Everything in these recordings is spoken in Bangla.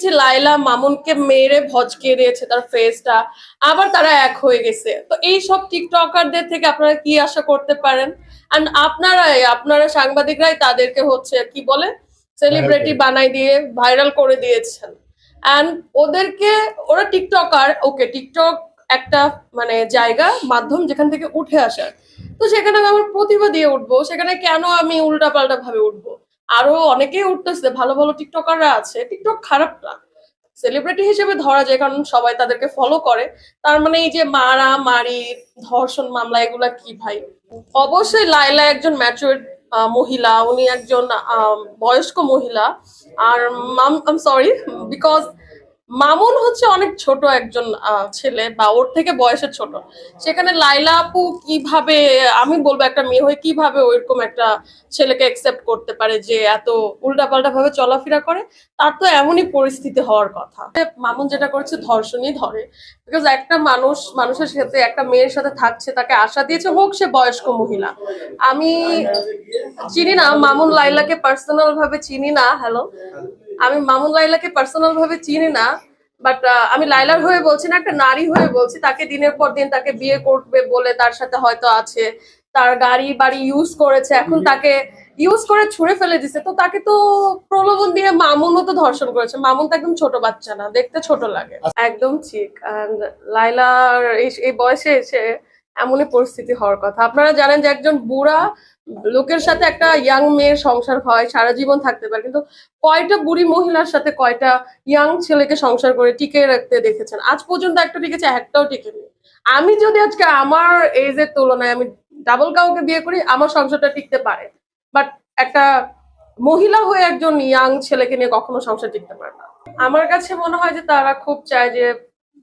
দেখেছি লাইলা মামুনকে মেরে ভজকে দিয়েছে তার ফেসটা, আবার তারা এক হয়ে গেছে। তো এই সব টিকটকারদের থেকে আপনারা কি আশা করতে পারেন? এন্ড আপনারা সাংবাদিকরাই তাদেরকে হচ্ছে কি বলে সেলিব্রিটি বানাই দিয়ে ভাইরাল করে দিয়েছেন। এন্ড ওরা টিকটকার, ওকে, টিকটক একটা মানে জায়গা, মাধ্যম যেখান থেকে উঠে আসার। তো সেখানে আমি আমার প্রতিভা দিয়ে উঠবো, সেখানে কেন আমি উল্টাপাল্টা ভাবে উঠবো? আরো অনেকেই উঠতেছে, ভালো ভালো টিকটকাররা আছে, টিকটক খারাপ না, সেলিব্রিটি হিসেবে ধরা যায় কারণ সবাই তাদেরকে ফলো করে। তার মানে এই যে মারামারি, ধর্ষণ মামলা, এগুলা কি ভাই? অবশ্যই লাইলা একজন ম্যাচুয়ার মহিলা, উনি একজন বয়স্ক মহিলা। আর সরি, বিকজ মামুন হচ্ছে অনেক ছোট একজন ছেলে, বা ওর থেকে বয়সে ছোট। সেখানে লাইলা আপু কিভাবে, আমি বলবো একটা মেয়ে হয়ে কিভাবে ওইরকম একটা ছেলেকে একসেপ্ট করতে পারে যে এত উল্টাপাল্টা ভাবে চলাফেরা করে? তার তো এমনই পরিস্থিতি হওয়ার কথা। মামুন যেটা করেছে ধর্ষণই ধরে, বিকজ একটা মানুষের সাথে, একটা মেয়ের সাথে থাকছে, তাকে আশা দিয়েছে, হোক সে বয়স্ক মহিলা। আমি চিনি না মামুন লাইলাকে পার্সোনাল ভাবে, চিনি না। হ্যালো, আমি মামুন লাইলাকে পার্সোনাল ভাবে চিনি না, বাট আমি লাইলার হয়ে বলছি না, একটা নারী হয়ে বলছি। তাকে দিনের পর দিন তাকে বিয়ে করবে বলে তার সাথে হয়তো আছে, তার গাড়ি বাড়ি ইউজ করেছে, এখন তাকে ইউজ করে ছুঁড়ে ফেলে দিছে। তো তাকে তো প্রলোভন দিয়ে মামুনও তো ধর্ষণ করেছে। মামুন তো একদম ছোট বাচ্চা না, দেখতে ছোট লাগে। একদম ঠিক। এন্ড লাইলার এই বয়সে এসে এমনই পরিস্থিতি হওয়ার কথা। আপনারা জানেন যে একজন বুড়া লোকের সাথে একটা ইয়াং মেয়ের সংসার হয়, সারা জীবন থাকতে পারে, কিন্তু কয়টা বুড়ি মহিলার সাথে কয়টা ইয়াং ছেলেকে সংসার করে টিকে রাখতে দেখেছেন? আজ পর্যন্ত একটা টিকেছে? একটাও টিকেনি। আমি যদি আজকে আমার এজের তুলনায় আমি ডাবল কাউকে বিয়ে করি, আমার সংসারটা টিকতে পারে, বাট একটা মহিলা হয়ে একজন ইয়াং ছেলেকে নিয়ে কখনো সংসার টিকতে পারে না। আমার কাছে মনে হয় যে তারা খুব চায় যে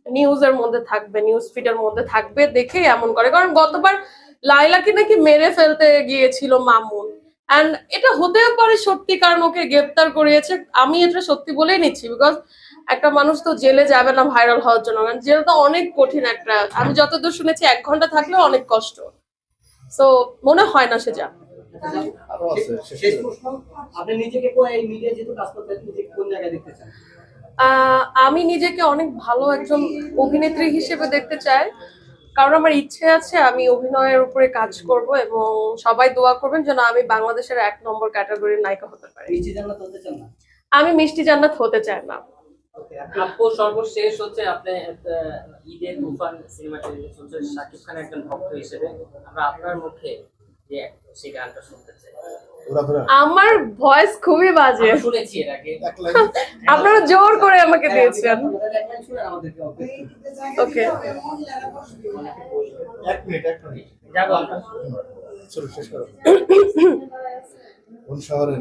নিউজের মধ্যে থাকবে, নিউজ ফিডের মধ্যে থাকবে, দেখেই এমন করে। কারণ গতবার লাইলাকে নাকি মেরে ফেলতে গিয়েছিল মামুন, এন্ড এটা হতেও পারে সত্যি, কারণ ওকে গ্রেপ্তার করিয়েছে। আমি এটা সত্যি বলেই নিচ্ছি, বিকজ একটা মানুষ তো জেলে যাবে না ভাইরাল হওয়ার জন্য, কারণ জেল তো অনেক কঠিন একটা, আমি যতদূর শুনেছি 1 ঘন্টা থাকলেও অনেক কষ্ট। তো মনে হয় না সে যাবে। আপনি নিজেকে এই মিডিয়া যেহেতু কাজ করতে, নিজেকে কোন জায়গায় দেখতে চান? আমি নিজেকে অনেক ভালো একজন অভিনেত্রী হিসেবে দেখতে চাই, কারণ আমার ইচ্ছে আছে আমি অভিনয়ের উপরে কাজ করব, এবং সবাই দোয়া করবেন যেন আমি বাংলাদেশের 1 নম্বর ক্যাটাগরির নায়িকা হতে পারি। মিষ্টি জান্নাত হতে চান না? আমি মিষ্টি জান্নাত হতে চাই না। আপু সর্বশেষ হচ্ছে আপনি ঈদের তুফান সিনেমাটি চলছে, শাকিব খানের একজন ভক্ত হিসেবে আমরা আপনার মুখে যে সেই গানটা শুনতে চাই। আমার ভয়েস খুবই বাজে, শুনেছি এর আগে, আপনারা জোর করে আমাকে দিয়েছেন। ওকে, 1 মিনিট যাবো আমরা। শেষ করো। কোন শহরে?